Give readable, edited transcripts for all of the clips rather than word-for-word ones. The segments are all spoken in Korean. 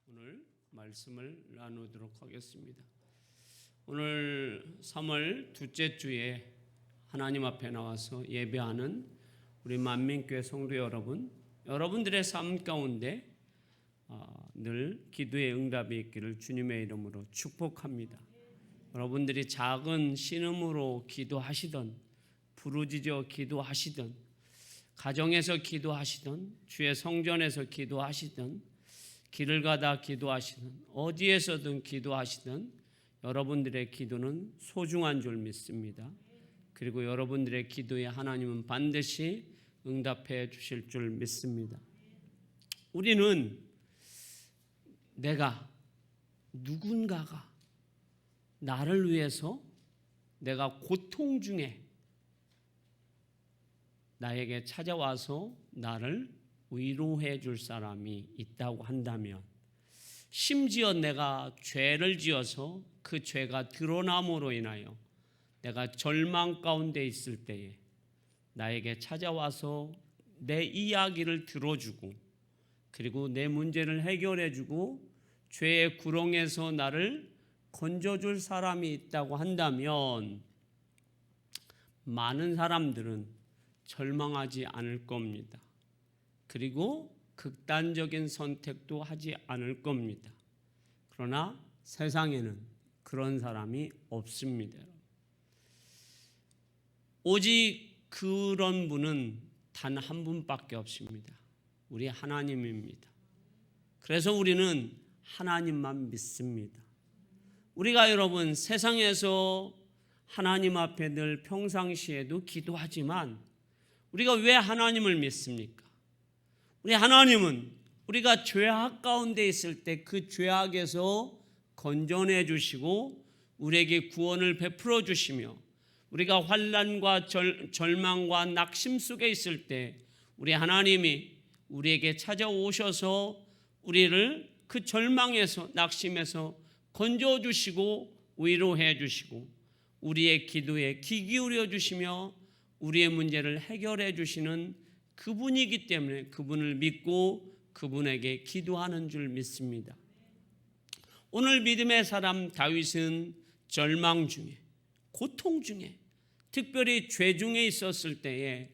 오늘 말씀을 나누도록 하겠습니다. 오늘 3월 둘째 주에 하나님 앞에 나와서 예배하는 우리 만민교회 성도 여러분, 여러분들의 삶 가운데 늘 기도의 응답이 있기를 주님의 이름으로 축복합니다. 여러분들이 작은 신음으로 기도하시던, 부르짖어 기도하시던, 가정에서 기도하시던, 주의 성전에서 기도하시던, 길을 가다 기도하시던, 어디에서든 기도하시던 여러분들의 기도는 소중한 줄 믿습니다. 그리고 여러분들의 기도에 하나님은 반드시 응답해 주실 줄 믿습니다. 우리는 누군가가 나를 위해서 내가 고통 중에 나에게 찾아와서 나를 위로해 줄 사람이 있다고 한다면, 심지어 내가 죄를 지어서 그 죄가 드러남으로 인하여 내가 절망 가운데 있을 때에 나에게 찾아와서 내 이야기를 들어주고 그리고 내 문제를 해결해 주고 죄의 구렁에서 나를 건져줄 사람이 있다고 한다면 많은 사람들은 절망하지 않을 겁니다. 그리고 극단적인 선택도 하지 않을 겁니다. 그러나 세상에는 그런 사람이 없습니다. 오직 그런 분은 단 한 분밖에 없습니다. 우리 하나님입니다. 그래서 우리는 하나님만 믿습니다. 우리가 여러분 세상에서 하나님 앞에 늘 평상시에도 기도하지만 우리가 왜 하나님을 믿습니까? 우리 하나님은 우리가 죄악 가운데 있을 때 그 죄악에서 건져내 주시고 우리에게 구원을 베풀어 주시며, 우리가 환난과 절망과 낙심 속에 있을 때 우리 하나님이 우리에게 찾아오셔서 우리를 그 절망에서 낙심에서 건져 주시고 위로해 주시고 우리의 기도에 귀 기울여 주시며 우리의 문제를 해결해 주시는 그분이기 때문에 그분을 믿고 그분에게 기도하는 줄 믿습니다. 오늘 믿음의 사람 다윗은 절망 중에, 고통 중에, 특별히 죄 중에 있었을 때에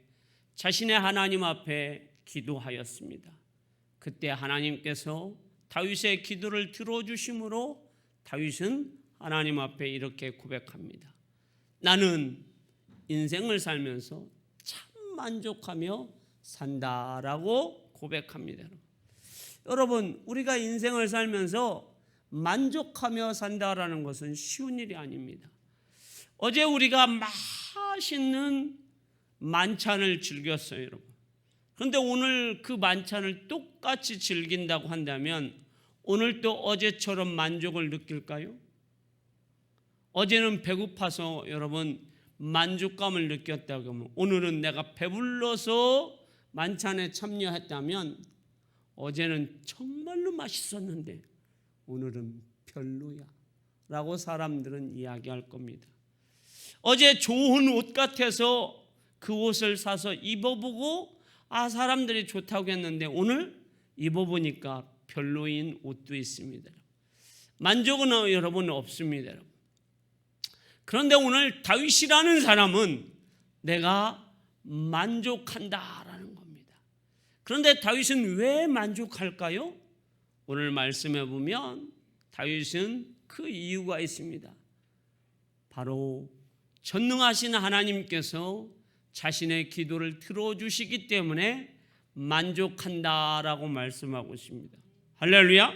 자신의 하나님 앞에 기도하였습니다. 그때 하나님께서 다윗의 기도를 들어주심으로 다윗은 하나님 앞에 이렇게 고백합니다. 나는 인생을 살면서 참 만족하며 산다라고 고백합니다. 여러분, 우리가 인생을 살면서 만족하며 산다라는 것은 쉬운 일이 아닙니다. 어제 우리가 맛있는 만찬을 즐겼어요, 여러분. 그런데 오늘 그 만찬을 똑같이 즐긴다고 한다면 오늘 또 어제처럼 만족을 느낄까요? 어제는 배고파서 여러분 만족감을 느꼈다고 하면 오늘은 내가 배불러서 만찬에 참여했다면 어제는 정말로 맛있었는데 오늘은 별로야 라고 사람들은 이야기할 겁니다. 어제 좋은 옷 같아서 그 옷을 사서 입어보고 사람들이 좋다고 했는데 오늘 입어보니까 별로인 옷도 있습니다. 만족은 여러분 없습니다. 그런데 오늘 다윗이라는 사람은 내가 만족한다라는 겁니다. 그런데 다윗은 왜 만족할까요? 오늘 말씀해 보면 다윗은 그 이유가 있습니다. 바로 전능하신 하나님께서 자신의 기도를 들어주시기 때문에 만족한다라고 말씀하고 있습니다. 할렐루야.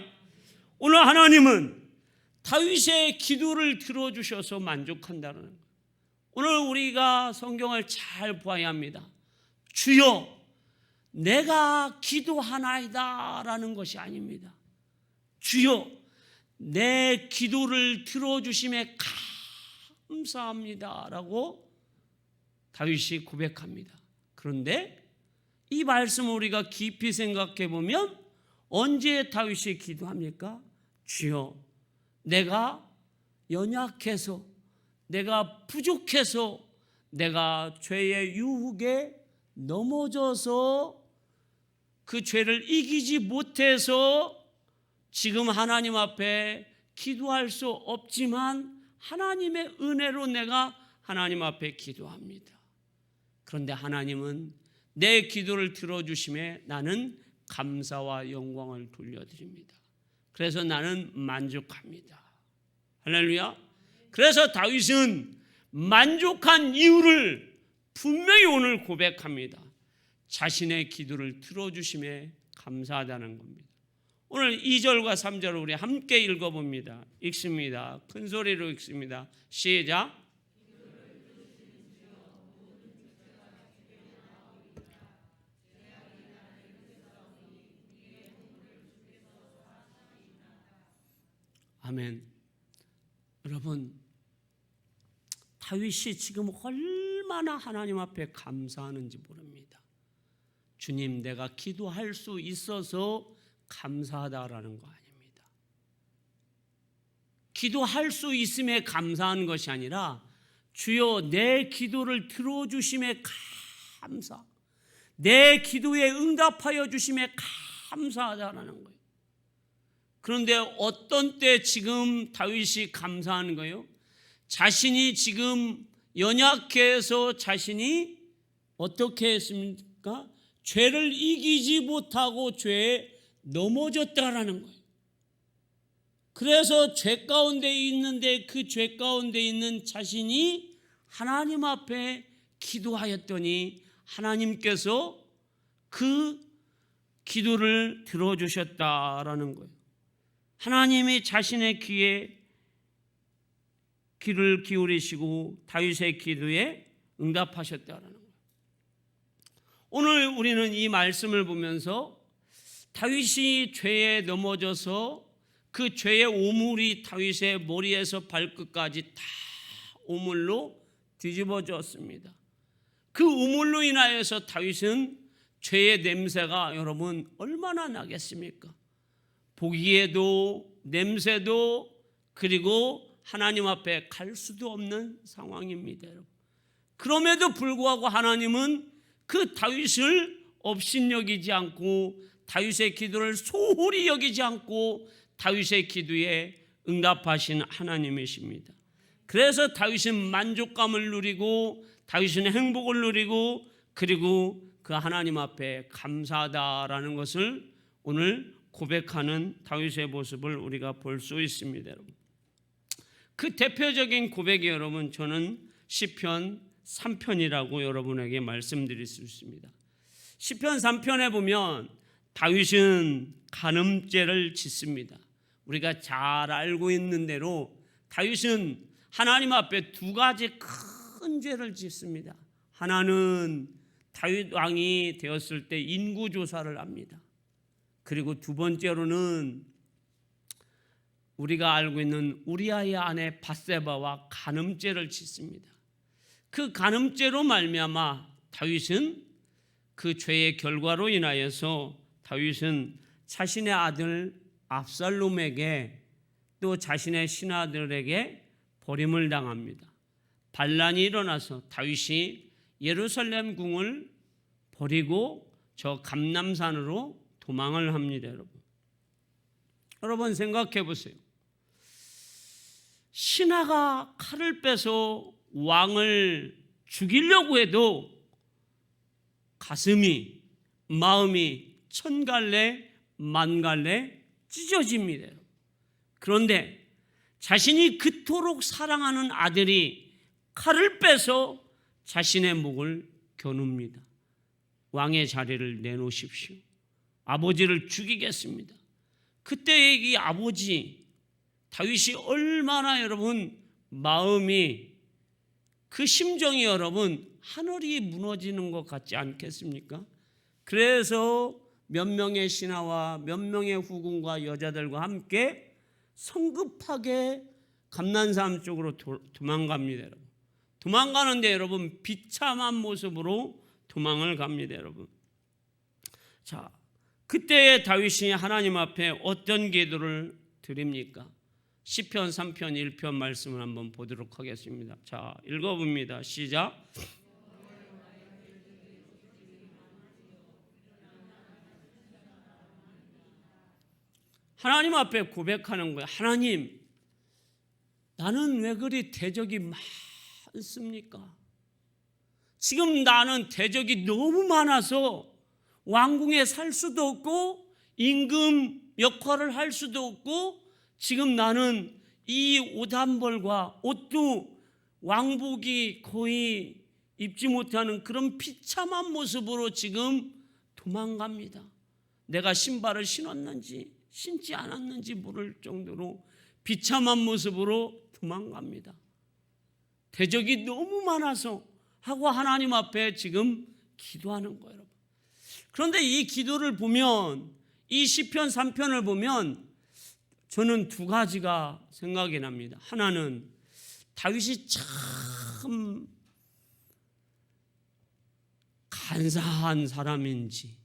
오늘 하나님은 다윗의 기도를 들어주셔서 만족한다는 거예요. 오늘 우리가 성경을 잘 보아야 합니다. 주여 내가 기도하나이다 라는 것이 아닙니다. 주여 내 기도를 들어주심에 감사합니다 라고 다윗이 고백합니다. 그런데 이 말씀을 우리가 깊이 생각해 보면 언제 다윗이 기도합니까? 주여 내가 연약해서, 내가 부족해서, 내가 죄의 유혹에 넘어져서 그 죄를 이기지 못해서 지금 하나님 앞에 기도할 수 없지만 하나님의 은혜로 내가 하나님 앞에 기도합니다. 그런데 하나님은 내 기도를 들어주심에 나는 감사와 영광을 돌려드립니다. 그래서 나는 만족합니다. 할렐루야. 그래서 다윗은 만족한 이유를 분명히 오늘 고백합니다. 자신의 기도를 들어주심에 감사하다는 겁니다. 오늘 2절과 3절을 우리 함께 읽어봅니다. 읽습니다. 큰 소리로 읽습니다. 시작. 아멘. 여러분, 다윗이 지금 얼마나 하나님 앞에 감사하는지 모릅니다. 주님, 내가 기도할 수 있어서 감사하다라는 거 아닙니다. 기도할 수 있음에 감사하는 것이 아니라 주여 내 기도를 들어주심에 감사, 내 기도에 응답하여 주심에 감사하다라는 거예요. 그런데 어떤 때 지금 다윗이 감사하는 거예요? 자신이 지금 연약해서 자신이 어떻게 했습니까? 죄를 이기지 못하고 죄에 넘어졌다라는 거예요. 그래서 죄 가운데 있는데 그 죄 가운데 있는 자신이 하나님 앞에 기도하였더니 하나님께서 그 기도를 들어주셨다라는 거예요. 하나님이 자신의 귀를 기울이시고 다윗의 기도에 응답하셨다라는 거예요. 오늘 우리는 이 말씀을 보면서 다윗이 죄에 넘어져서 그 죄의 오물이 다윗의 머리에서 발끝까지 다 오물로 뒤집어졌습니다. 그 오물로 인하여서 다윗은 죄의 냄새가 여러분 얼마나 나겠습니까? 보기에도 냄새도 그리고 하나님 앞에 갈 수도 없는 상황입니다. 여러분. 그럼에도 불구하고 하나님은 그 다윗을 업신여기지 않고 다윗의 기도를 소홀히 여기지 않고 다윗의 기도에 응답하신 하나님이십니다. 그래서 다윗은 만족감을 누리고 다윗은 행복을 누리고 그리고 그 하나님 앞에 감사하다라는 것을 오늘 고백하는 다윗의 모습을 우리가 볼 수 있습니다. 여러분. 그 대표적인 고백이 여러분 저는 시편 3편이라고 여러분에게 말씀드릴 수 있습니다. 시편 3편에 보면 다윗은 간음죄를 짓습니다. 우리가 잘 알고 있는 대로 다윗은 하나님 앞에 두 가지 큰 죄를 짓습니다. 하나는 다윗 왕이 되었을 때 인구조사를 합니다. 그리고 두 번째로는 우리가 알고 있는 우리아의 아내 밧세바와 간음죄를 짓습니다. 그 간음죄로 말미암아 다윗은 그 죄의 결과로 인하여서 다윗은 자신의 아들 압살롬에게 또 자신의 신하들에게 버림을 당합니다. 반란이 일어나서 다윗이 예루살렘 궁을 버리고 저 감람산으로 도망을 합니다. 여러분 생각해 보세요. 신하가 칼을 빼서 왕을 죽이려고 해도 가슴이 마음이 천갈래 만갈래 찢어집니다. 그런데 자신이 그토록 사랑하는 아들이 칼을 빼서 자신의 목을 겨눕니다. 왕의 자리를 내놓으십시오. 아버지를 죽이겠습니다. 그때 이 아버지 다윗이 얼마나 여러분 마음이 그 심정이 여러분 하늘이 무너지는 것 같지 않겠습니까? 그래서 몇 명의 신하와 몇 명의 후궁과 여자들과 함께 성급하게 감난산 쪽으로 도망갑니다. 여러분. 도망가는데 여러분 비참한 모습으로 도망을 갑니다. 여러분. 자, 그때 다윗이 하나님 앞에 어떤 기도를 드립니까? 시편 3편 1편 말씀을 한번 보도록 하겠습니다. 자, 읽어봅니다. 시작. 하나님 앞에 고백하는 거예요. 하나님, 나는 왜 그리 대적이 많습니까? 지금 나는 대적이 너무 많아서 왕궁에 살 수도 없고 임금 역할을 할 수도 없고, 지금 나는 이 옷 한 벌과 옷도 왕복이 거의 입지 못하는 그런 비참한 모습으로 지금 도망갑니다. 내가 신발을 신었는지 신지 않았는지 모를 정도로 비참한 모습으로 도망갑니다. 대적이 너무 많아서 하고 하나님 앞에 지금 기도하는 거예요, 여러분. 그런데 이 기도를 보면, 이 시편 3편을 보면 저는 두 가지가 생각이 납니다. 하나는 다윗이 참 간사한 사람인지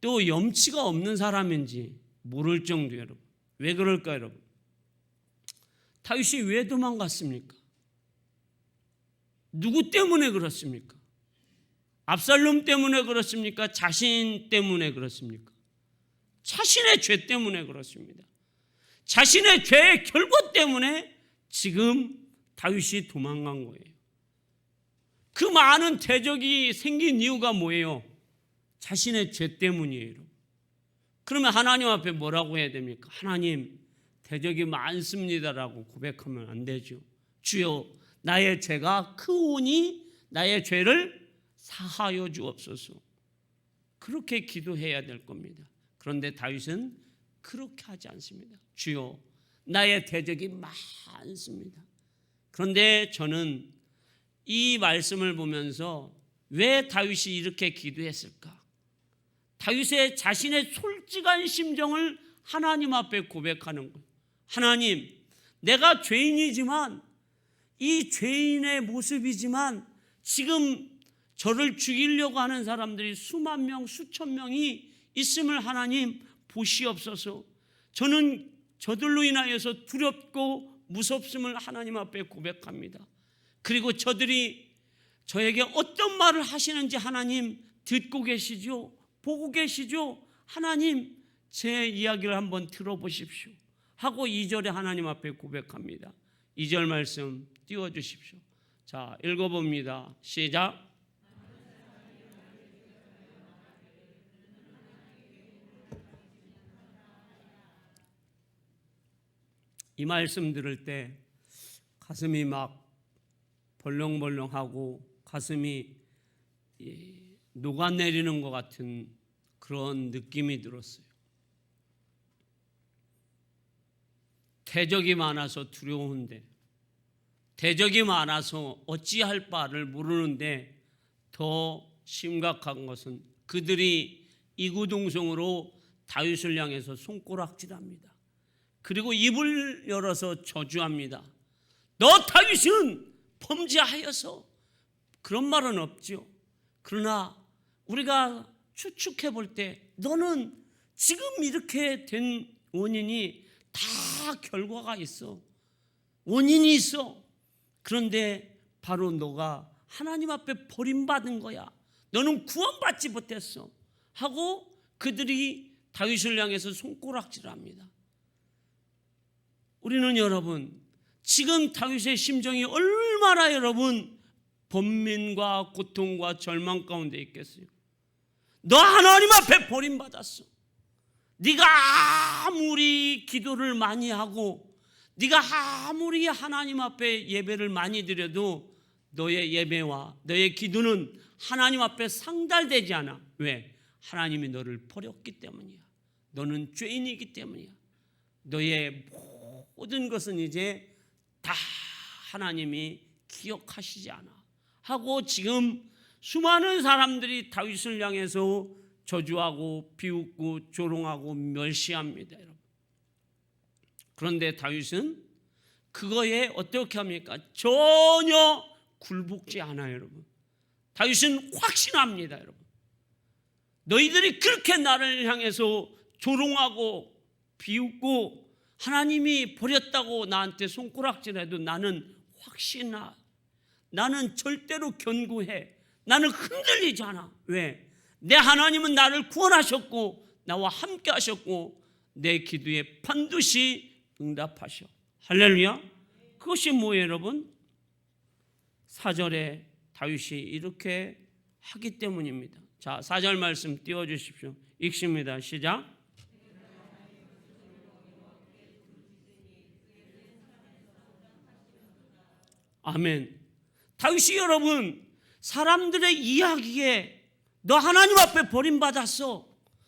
또 염치가 없는 사람인지 모를 정도예요, 여러분. 왜 그럴까요, 여러분? 다윗이 왜 도망갔습니까? 누구 때문에 그렇습니까? 압살롬 때문에 그렇습니까? 자신 때문에 그렇습니까? 자신의 죄 때문에 그렇습니다. 자신의 죄의 결과 때문에 지금 다윗이 도망간 거예요. 그 많은 대적이 생긴 이유가 뭐예요? 자신의 죄 때문이에요. 그러면 하나님 앞에 뭐라고 해야 됩니까? 하나님, 대적이 많습니다라고 고백하면 안 되죠. 주여, 나의 죄가 크오니 나의 죄를 사하여 주옵소서. 그렇게 기도해야 될 겁니다. 그런데 다윗은 그렇게 하지 않습니다. 주여, 나의 대적이 많습니다. 그런데 저는 이 말씀을 보면서 왜 다윗이 이렇게 기도했을까? 다윗의 자신의 솔직한 심정을 하나님 앞에 고백하는 거예요. 하나님, 내가 죄인이지만, 이 죄인의 모습이지만 지금 저를 죽이려고 하는 사람들이 수만 명, 수천 명이 있음을 하나님 보시옵소서. 저는 저들로 인하여서 두렵고 무섭음을 하나님 앞에 고백합니다. 그리고 저들이 저에게 어떤 말을 하시는지 하나님 듣고 계시죠? 보고 계시죠? 하나님, 제 이야기를 한번 들어보십시오 하고 2절에 하나님 앞에 고백합니다. 2절 말씀 띄워주십시오. 자, 읽어봅니다. 시작. 이 말씀 들을 때 가슴이 막 벌렁벌렁하고 가슴이 녹아내리는 것 같은 그런 느낌이 들었어요. 대적이 많아서 두려운데, 대적이 많아서 어찌할 바를 모르는데, 더 심각한 것은 그들이 이구동성으로 다윗을 향해서 손가락질합니다. 그리고 입을 열어서 저주합니다. 너 다윗은 범죄하여서. 그런 말은 없죠. 그러나 우리가 추측해 볼 때 너는 지금 이렇게 된 원인이 다 결과가 있어. 원인이 있어. 그런데 바로 너가 하나님 앞에 버림받은 거야. 너는 구원받지 못했어 하고 그들이 다윗을 향해서 손가락질합니다. 우리는 여러분, 지금 다윗의 심정이 얼마나 여러분 번민과 고통과 절망 가운데 있겠어요. 너 하나님 앞에 버림받았어. 네가 아무리 기도를 많이 하고 네가 아무리 하나님 앞에 예배를 많이 드려도 너의 예배와 너의 기도는 하나님 앞에 상달되지 않아. 왜? 하나님이 너를 버렸기 때문이야. 너는 죄인이기 때문이야. 너의 모든 것은 이제 다 하나님이 기억하시지 않아 하고 지금 수많은 사람들이 다윗을 향해서 저주하고 비웃고 조롱하고 멸시합니다, 여러분. 그런데 다윗은 그거에 어떻게 합니까? 전혀 굴복지 않아요, 여러분. 다윗은 확신합니다, 여러분. 너희들이 그렇게 나를 향해서 조롱하고 비웃고 하나님이 버렸다고 나한테 손가락질해도 나는 확신하. 나는 절대로 견고해. 나는 흔들리지 않아. 왜? 내 하나님은 나를 구원하셨고 나와 함께 하셨고 내 기도에 반드시 응답하셔. 할렐루야. 그것이 뭐예요, 여러분? 4절에 다윗이 이렇게 하기 때문입니다. 자, 4절 말씀 띄워주십시오. 읽습니다. 시작. 아멘. 다윗이 여러분 사람들의 이야기에 너 하나님 앞에 버림받았어,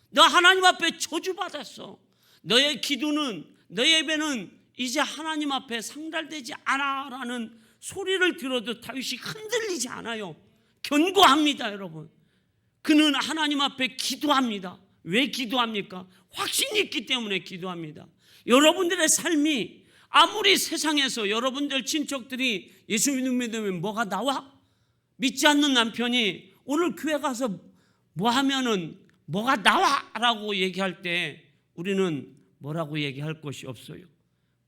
너 하나님 앞에 저주받았어, 너의 기도는, 너의 예배는 이제 하나님 앞에 상달되지 않아 라는 소리를 들어도 다윗이 흔들리지 않아요. 견고합니다. 여러분, 그는 하나님 앞에 기도합니다. 왜 기도합니까? 확신이 있기 때문에 기도합니다. 여러분들의 삶이 아무리 세상에서 여러분들 친척들이 예수 믿으면 뭐가 나와? 믿지 않는 남편이 오늘 교회 가서 뭐 하면은 뭐가 나와? 라고 얘기할 때 우리는 뭐라고 얘기할 것이 없어요.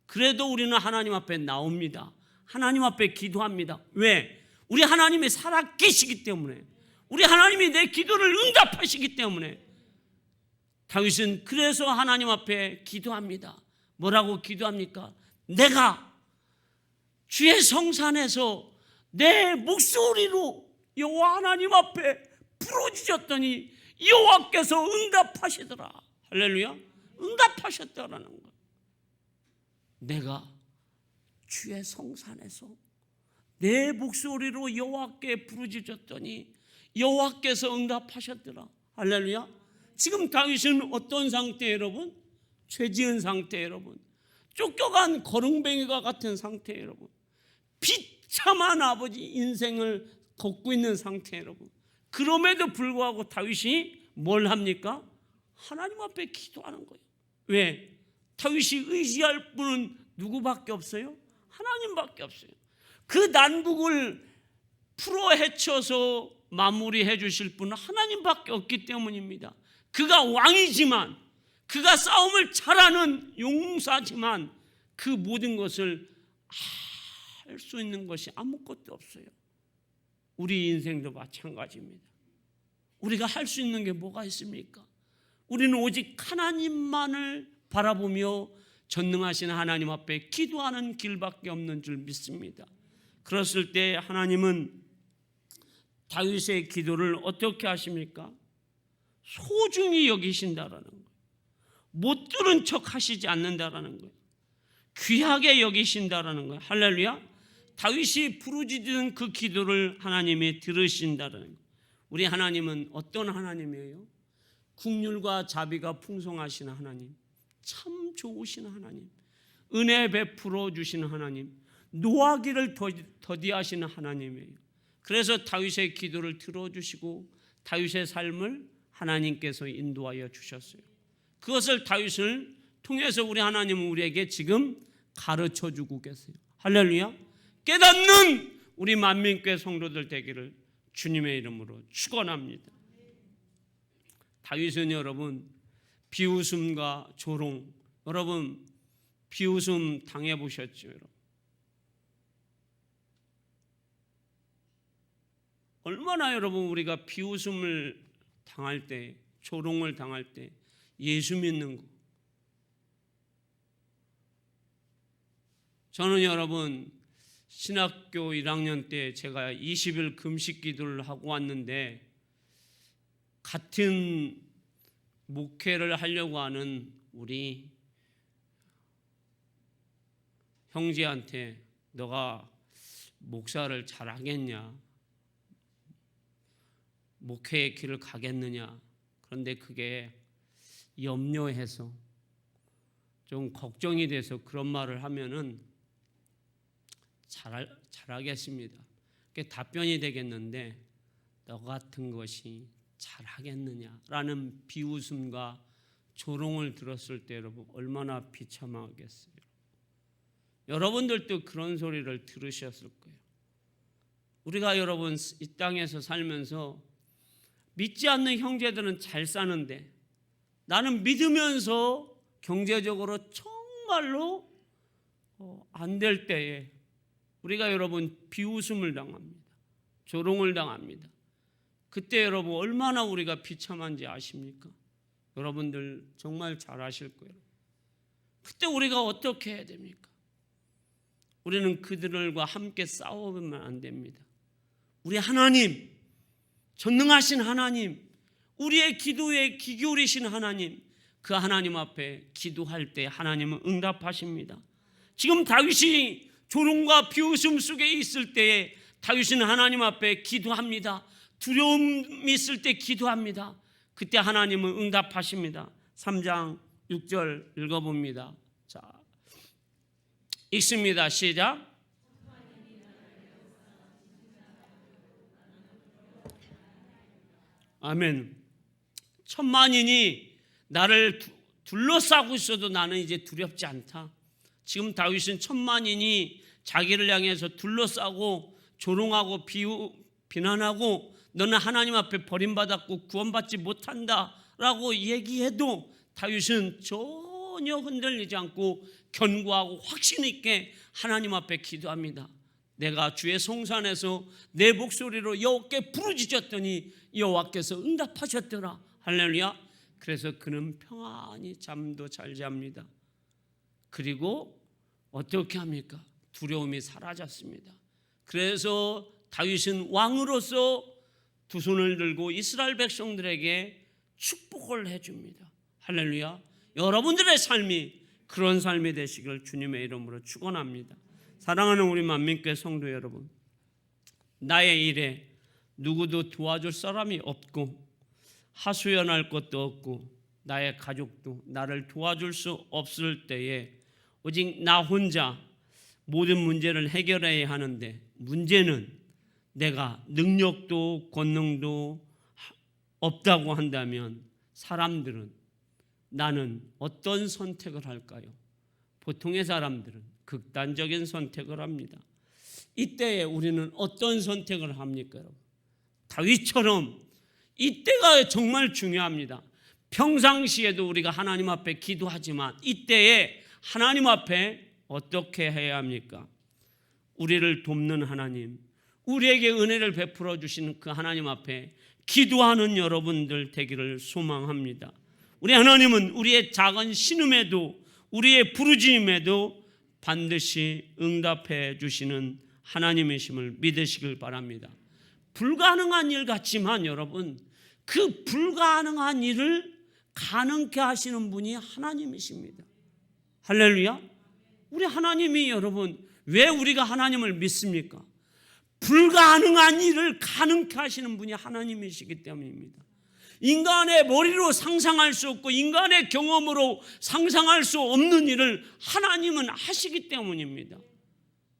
그래도 우리는 하나님 앞에 나옵니다. 하나님 앞에 기도합니다. 왜? 우리 하나님이 살아 계시기 때문에, 우리 하나님이 내 기도를 응답하시기 때문에. 다윗은 그래서 하나님 앞에 기도합니다. 뭐라고 기도합니까? 내가 주의 성산에서 내 목소리로 여호와 하나님 앞에 부르짖었더니 여호와께서 응답하시더라. 할렐루야. 응답하셨다라는 것. 내가 주의 성산에서 내 목소리로 여호와께 부르짖었더니 여호와께서 응답하셨더라. 할렐루야. 지금 다윗은 어떤 상태 여러분? 죄지은 상태 여러분. 쫓겨간 거렁뱅이와 같은 상태 여러분. 비참한 아버지 인생을 걷고 있는 상태 여러분. 그럼에도 불구하고 다윗이 뭘 합니까? 하나님 앞에 기도하는 거예요. 왜? 다윗이 의지할 분은 누구밖에 없어요? 하나님밖에 없어요. 그 난국을 풀어 헤쳐서 마무리해 주실 분은 하나님밖에 없기 때문입니다. 그가 왕이지만, 그가 싸움을 잘하는 용사지만 그 모든 것을 할 수 있는 것이 아무것도 없어요. 우리 인생도 마찬가지입니다. 우리가 할 수 있는 게 뭐가 있습니까? 우리는 오직 하나님만을 바라보며 전능하신 하나님 앞에 기도하는 길밖에 없는 줄 믿습니다. 그랬을 때 하나님은 다윗의 기도를 어떻게 하십니까? 소중히 여기신다라는 거예요. 못 들은 척 하시지 않는다라는 거예요. 귀하게 여기신다라는 거예요. 할렐루야. 다윗이 부르짖은 그 기도를 하나님이 들으신다라는 거예요. 우리 하나님은 어떤 하나님이에요? 국률과 자비가 풍성하신 하나님, 참 좋으신 하나님, 은혜 베풀어 주시는 하나님, 노하기를 더디하시는 하나님이에요. 그래서 다윗의 기도를 들어주시고 다윗의 삶을 하나님께서 인도하여 주셨어요. 그것을 다윗을 통해서 우리 하나님은 우리에게 지금 가르쳐주고 계세요. 할렐루야. 깨닫는 우리 만민교회 성도들 되기를 주님의 이름으로 축원합니다. 다윗은 여러분 비웃음과 조롱, 여러분 비웃음 당해보셨죠? 여러분 얼마나 여러분 우리가 비웃음을 당할 때, 조롱을 당할 때 예수 믿는 거. 저는 여러분 신학교 1학년 때 제가 20일 금식 기도를 하고 왔는데 같은 목회를 하려고 하는 우리 형제한테 너가 목사를 잘하겠냐? 목회의 길을 가겠느냐? 그런데 그게 염려해서 좀 걱정이 돼서 그런 말을 하면은 잘하겠습니다. 그게 답변이 되겠는데 너 같은 것이 잘하겠느냐라는 비웃음과 조롱을 들었을 때 여러분 얼마나 비참하겠어요. 여러분들도 그런 소리를 들으셨을 거예요. 우리가 여러분 이 땅에서 살면서 믿지 않는 형제들은 잘 사는데 나는 믿으면서 경제적으로 정말로 안 될 때에 우리가 여러분 비웃음을 당합니다. 조롱을 당합니다. 그때 여러분 얼마나 우리가 비참한지 아십니까? 여러분들 정말 잘 아실 거예요. 그때 우리가 어떻게 해야 됩니까? 우리는 그들과 함께 싸우면 안 됩니다. 우리 하나님, 전능하신 하나님, 우리의 기도에 귀 기울이신 하나님, 그 하나님 앞에 기도할 때 하나님은 응답하십니다. 지금 다윗이 조롱과 비웃음 속에 있을 때에 다윗은 하나님 앞에 기도합니다. 두려움이 있을 때 기도합니다. 그때 하나님은 응답하십니다. 3장 6절 읽어봅니다. 자, 읽습니다. 시작. 아멘. 천만인이 나를 둘러싸고 있어도 나는 이제 두렵지 않다. 지금 다윗은 천만인이 자기를 향해서 둘러싸고 조롱하고 비난하고 너는 하나님 앞에 버림받았고 구원받지 못한다라고 얘기해도 다윗은 전혀 흔들리지 않고 견고하고 확신 있게 하나님 앞에 기도합니다. 내가 주의 성산에서 내 목소리로 여호와께 부르짖었더니 여호와께서 응답하셨더라. 할렐루야. 그래서 그는 평안히 잠도 잘 잡니다. 그리고 어떻게 합니까? 두려움이 사라졌습니다. 그래서 다윗은 왕으로서 두 손을 들고 이스라엘 백성들에게 축복을 해줍니다. 할렐루야. 여러분들의 삶이 그런 삶이 되시길 주님의 이름으로 축원합니다. 사랑하는 우리 만민교회 성도 여러분, 나의 일에 누구도 도와줄 사람이 없고 하소연할 것도 없고 나의 가족도 나를 도와줄 수 없을 때에 오직 나 혼자 모든 문제를 해결해야 하는데, 문제는 내가 능력도 권능도 없다고 한다면 사람들은, 나는 어떤 선택을 할까요? 보통의 사람들은 극단적인 선택을 합니다. 이때에 우리는 어떤 선택을 합니까, 여러분? 다윗처럼 이때가 정말 중요합니다. 평상시에도 우리가 하나님 앞에 기도하지만 이때에 하나님 앞에 어떻게 해야 합니까? 우리를 돕는 하나님, 우리에게 은혜를 베풀어 주시는 그 하나님 앞에 기도하는 여러분들 되기를 소망합니다. 우리 하나님은 우리의 작은 신음에도 우리의 부르짖음에도 반드시 응답해 주시는 하나님이심을 믿으시길 바랍니다. 불가능한 일 같지만 여러분, 그 불가능한 일을 가능케 하시는 분이 하나님이십니다. 할렐루야. 우리 하나님이, 여러분, 왜 우리가 하나님을 믿습니까? 불가능한 일을 가능케 하시는 분이 하나님이시기 때문입니다. 인간의 머리로 상상할 수 없고 인간의 경험으로 상상할 수 없는 일을 하나님은 하시기 때문입니다.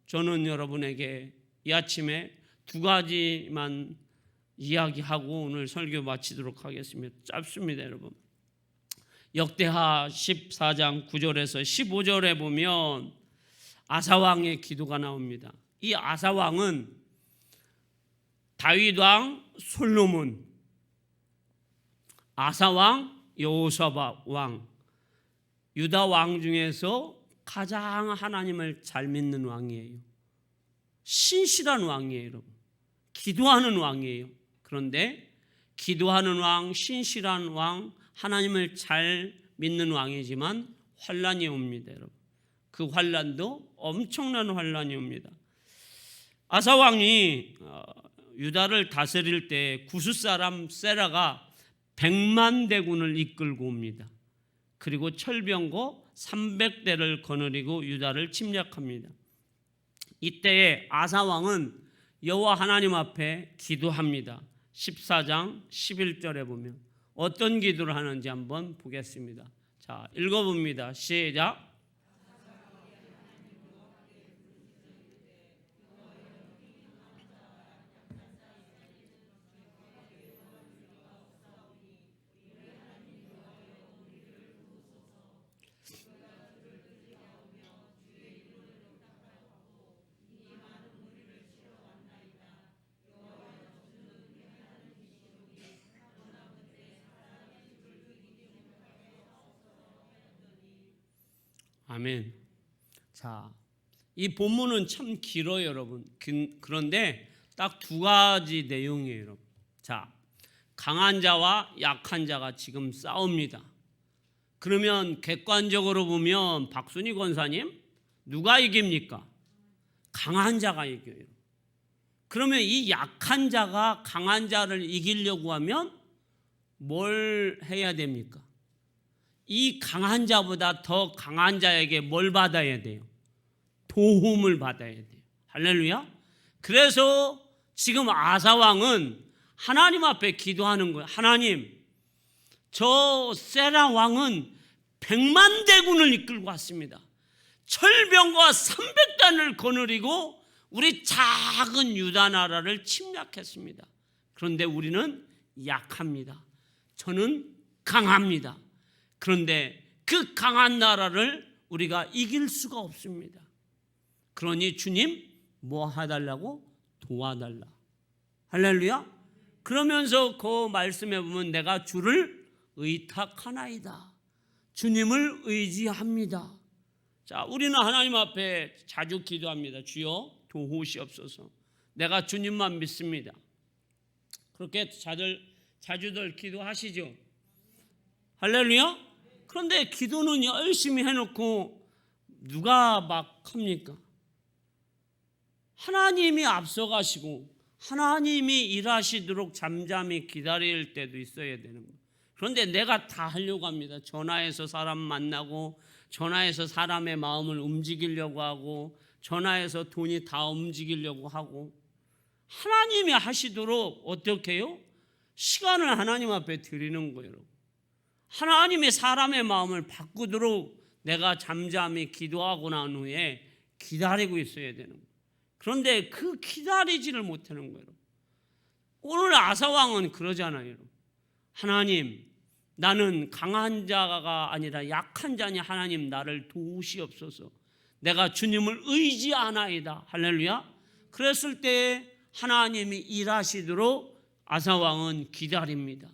저는 여러분에게 이 아침에 두 가지만 이야기하고 오늘 설교 마치도록 하겠습니다. 짧습니다, 여러분. 역대하 14장 9절에서 15절에 보면 아사왕의 기도가 나옵니다. 이 아사왕은 다윗왕, 솔로몬, 아사왕, 여호사밧 왕, 유다 왕 중에서 가장 하나님을 잘 믿는 왕이에요. 신실한 왕이에요, 여러분. 기도하는 왕이에요. 그런데 기도하는 왕, 신실한 왕, 하나님을 잘 믿는 왕이지만 환란이 옵니다, 여러분. 그 환란도 엄청난 환란이 옵니다. 아사 왕이 유다를 다스릴 때 구스 사람 세라가 100만 대군을 이끌고 옵니다. 그리고 철병거 300대를 거느리고 유다를 침략합니다. 이때에 아사 왕은 여호와 하나님 앞에 기도합니다. 14장 11절에 보면 어떤 기도를 하는지 한번 보겠습니다. 자, 읽어봅니다. 시작. 아멘. 자, 이 본문은 참 길어요, 여러분. 그런데 딱 두 가지 내용이에요, 여러분. 자, 강한 자와 약한 자가 지금 싸웁니다. 그러면 객관적으로 보면 박순희 권사님 누가 이깁니까? 강한 자가 이겨요. 그러면 이 약한 자가 강한 자를 이기려고 하면 뭘 해야 됩니까? 이 강한 자보다 더 강한 자에게 뭘 받아야 돼요? 도움을 받아야 돼요. 할렐루야. 그래서 지금 아사 왕은 하나님 앞에 기도하는 거예요. 하나님, 저 세라 왕은 100만 대군을 이끌고 왔습니다. 철병과 300단을 거느리고 우리 작은 유다 나라를 침략했습니다. 그런데 우리는 약합니다. 저는 강합니다. 그런데 그 강한 나라를 우리가 이길 수가 없습니다. 그러니 주님 뭐 해달라고? 도와달라. 할렐루야. 그러면서 그 말씀에 보면 내가 주를 의탁하나이다. 주님을 의지합니다. 자, 우리는 하나님 앞에 자주 기도합니다. 주여 도우시옵소서. 내가 주님만 믿습니다. 그렇게 자주들 기도하시죠. 할렐루야. 그런데 기도는 열심히 해놓고 누가 막 합니까? 하나님이 앞서가시고 하나님이 일하시도록 잠잠히 기다릴 때도 있어야 되는 거예요. 그런데 내가 다 하려고 합니다. 전화해서 사람 만나고, 전화해서 사람의 마음을 움직이려고 하고, 전화해서 돈이 다 움직이려고 하고, 하나님이 하시도록 어떻게 해요? 시간을 하나님 앞에 드리는 거예요. 하나님이 사람의 마음을 바꾸도록 내가 잠잠히 기도하고 난 후에 기다리고 있어야 되는 거예요. 그런데 그 기다리지를 못하는 거예요. 오늘 아사왕은 그러잖아요. 하나님, 나는 강한 자가 아니라 약한 자니 하나님 나를 도우시옵소서. 내가 주님을 의지하나이다. 할렐루야. 그랬을 때 하나님이 일하시도록 아사왕은 기다립니다.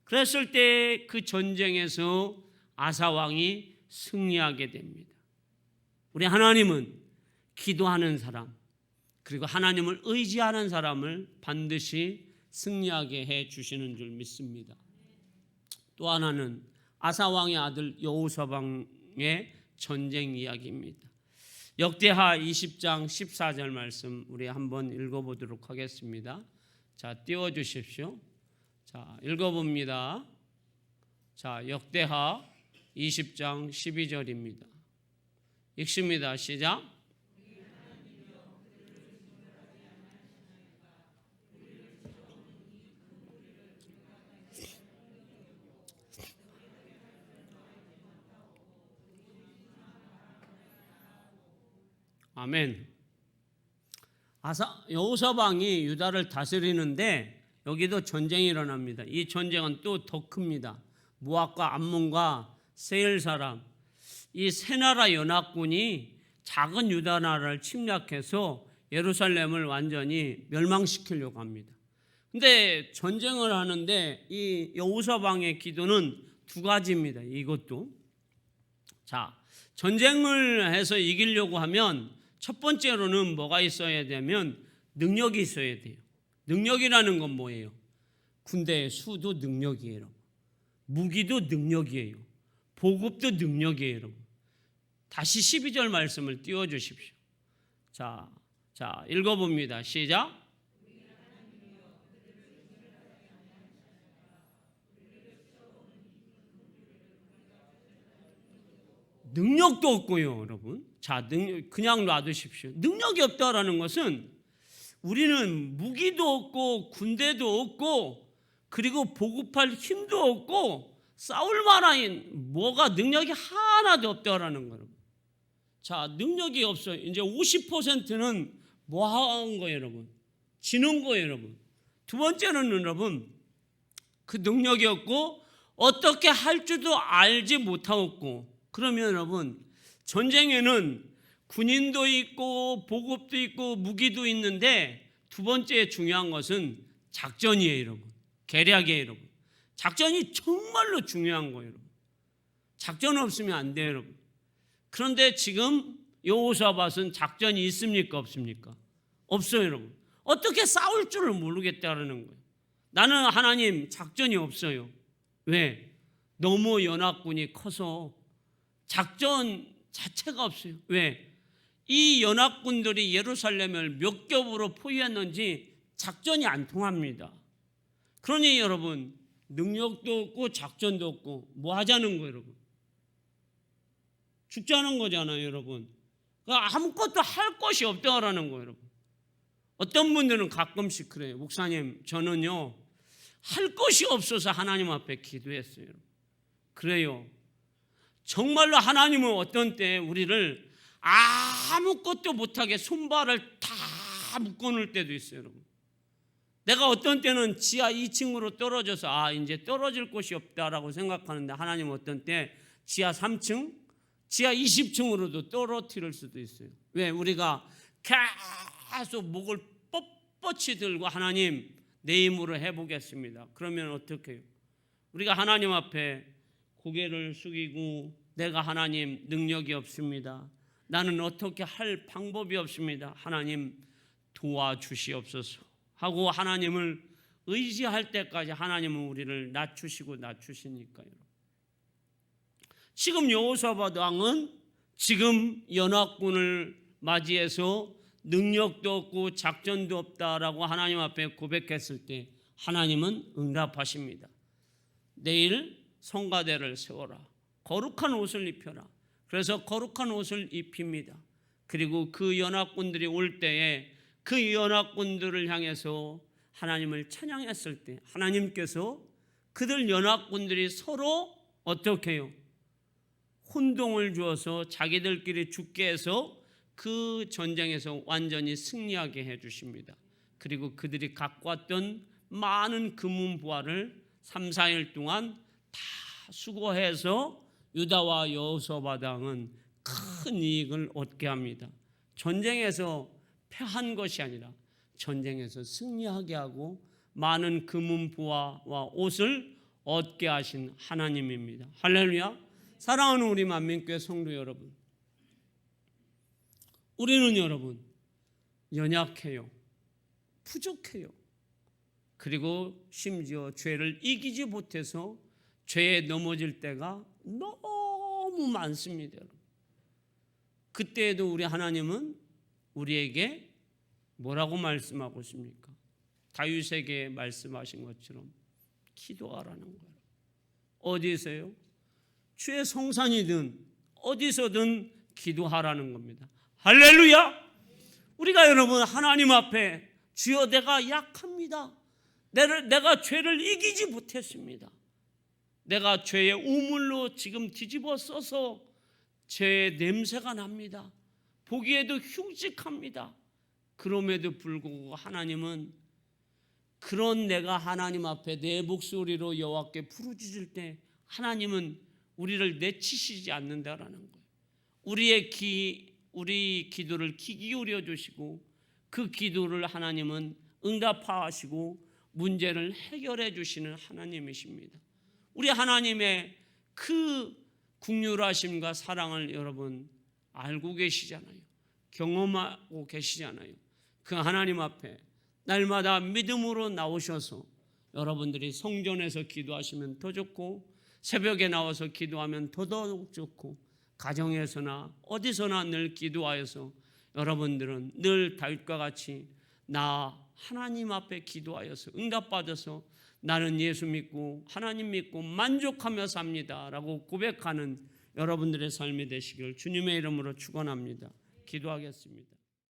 그랬을 때 그 전쟁에서 아사왕이 승리하게 됩니다. 우리 하나님은 기도하는 사람, 그리고 하나님을 의지하는 사람을 반드시 승리하게 해 주시는 줄 믿습니다. 또 하나는 아사왕의 아들 여호사박의 전쟁 이야기입니다. 역대하 20장 14절 말씀 우리 한번 읽어보도록 하겠습니다. 자, 띄워주십시오. 자, 읽어봅니다. 자, 역대하 20장 12절입니다. 읽습니다. 시작. 아멘. 여호사박이 유다를 다스리는데 여기도 전쟁이 일어납니다. 이 전쟁은 또 더 큽니다. 모압과 암몬과 세일 사람, 이 세 나라 연합군이 작은 유다 나라를 침략해서 예루살렘을 완전히 멸망시키려고 합니다. 근데 전쟁을 하는데 이 여호사박의 기도는 두 가지입니다. 이것도. 자, 전쟁을 해서 이기려고 하면 첫 번째로는 뭐가 있어야 되면 능력이 있어야 돼요. 능력이라는 건 뭐예요? 군대의 수도 능력이에요. 무기도 능력이에요. 보급도 능력이에요. 여러분. 다시 12절 말씀을 띄워주십시오. 자, 읽어봅니다. 시작. 능력도 없고요, 여러분. 자, 그냥 놔두십시오. 능력이 없다라는 것은 우리는 무기도 없고 군대도 없고 그리고 보급할 힘도 없고 싸울 만한 뭐가 능력이 하나도 없다라는 거예요. 자, 능력이 없어요. 이제 50%는 뭐 하는 거예요, 여러분? 지는 거예요, 여러분. 두 번째는 여러분 그 능력이 없고 어떻게 할 줄도 알지 못하고, 그러면 여러분 전쟁에는 군인도 있고 보급도 있고 무기도 있는데 두 번째 중요한 것은 작전이에요, 여러분. 계략이에요, 여러분. 작전이 정말로 중요한 거예요, 여러분. 작전 없으면 안 돼요, 여러분. 그런데 지금 여호사밧은 작전이 있습니까, 없습니까? 없어요, 여러분. 어떻게 싸울 줄을 모르겠다는 거예요. 나는 하나님 작전이 없어요. 왜? 너무 연합군이 커서 작전 자체가 없어요. 왜? 이 연합군들이 예루살렘을 몇 겹으로 포위했는지 작전이 안 통합니다. 그러니 여러분, 능력도 없고 작전도 없고 뭐 하자는 거예요, 여러분? 죽자는 거잖아요, 여러분. 아무것도 할 것이 없다라는 거예요, 여러분. 어떤 분들은 가끔씩 그래요. 목사님, 저는요 할 것이 없어서 하나님 앞에 기도했어요. 여러분. 그래요. 정말로 하나님은 어떤 때 우리를 아무것도 못하게 손발을 다 묶어놓을 때도 있어요, 여러분. 내가 어떤 때는 지하 2층으로 떨어져서 이제 떨어질 곳이 없다라고 생각하는데 하나님은 어떤 때 지하 3층, 지하 20층으로도 떨어뜨릴 수도 있어요. 왜? 우리가 계속 목을 뻣뻣이 들고 하나님 내 힘으로 해보겠습니다. 그러면 어떻게 해요? 우리가 하나님 앞에 고개를 숙이고 내가 하나님 능력이 없습니다. 나는 어떻게 할 방법이 없습니다. 하나님 도와주시옵소서 하고 하나님을 의지할 때까지 하나님은 우리를 낮추시니까요. 지금 여호사밧 왕은 지금 연합군을 맞이해서 능력도 없고 작전도 없다라고 하나님 앞에 고백했을 때 하나님은 응답하십니다. 내일 성가대를 세워라. 거룩한 옷을 입혀라. 그래서 거룩한 옷을 입힙니다. 그리고 그 연합군들이 올 때에 그 연합군들을 향해서 하나님을 찬양했을 때 하나님께서 그들 연합군들이 서로 어떻게 해요? 혼동을 주어서 자기들끼리 죽게 해서 그 전쟁에서 완전히 승리하게 해주십니다. 그리고 그들이 갖고 왔던 많은 금은보화를 3, 4일 동안 다 수거해서 유다와 여호사밧 왕은 큰 이익을 얻게 합니다. 전쟁에서 패한 것이 아니라 전쟁에서 승리하게 하고 많은 금은보화와 옷을 얻게 하신 하나님입니다. 할렐루야. 사랑하는 우리 만민교회 성도 여러분, 우리는 여러분 연약해요. 부족해요. 그리고 심지어 죄를 이기지 못해서 죄에 넘어질 때가 너무 많습니다. 여러분. 그때에도 우리 하나님은 우리에게 뭐라고 말씀하고 있습니까? 다윗에게 말씀하신 것처럼 기도하라는 거예요. 어디서요? 주의 성산이든 어디서든 기도하라는 겁니다. 할렐루야! 우리가 여러분 하나님 앞에 주여 내가 약합니다. 내가 죄를 이기지 못했습니다. 내가 죄의 우물로 지금 뒤집어 써서 죄의 냄새가 납니다. 보기에도 흉측합니다. 그럼에도 불구하고 하나님은 그런 내가 하나님 앞에 내 목소리로 여호와께 부르짖을 때 하나님은 우리를 내치시지 않는다라는 거예요. 우리 기도를 귀 기울여 주시고 그 기도를 하나님은 응답하시고 문제를 해결해 주시는 하나님이십니다. 우리 하나님의 그 긍휼하심과 사랑을 여러분 알고 계시잖아요. 경험하고 계시잖아요. 그 하나님 앞에 날마다 믿음으로 나오셔서 여러분들이 성전에서 기도하시면 더 좋고 새벽에 나와서 기도하면 더더욱 좋고 가정에서나 어디서나 늘 기도하여서 여러분들은 늘 다윗과 같이 나 하나님 앞에 기도하여서 응답받아서 나는 예수 믿고 하나님 믿고 만족하며 삽니다 라고 고백하는 여러분들의 삶이 되시길 주님의 이름으로 축원합니다. 기도하겠습니다.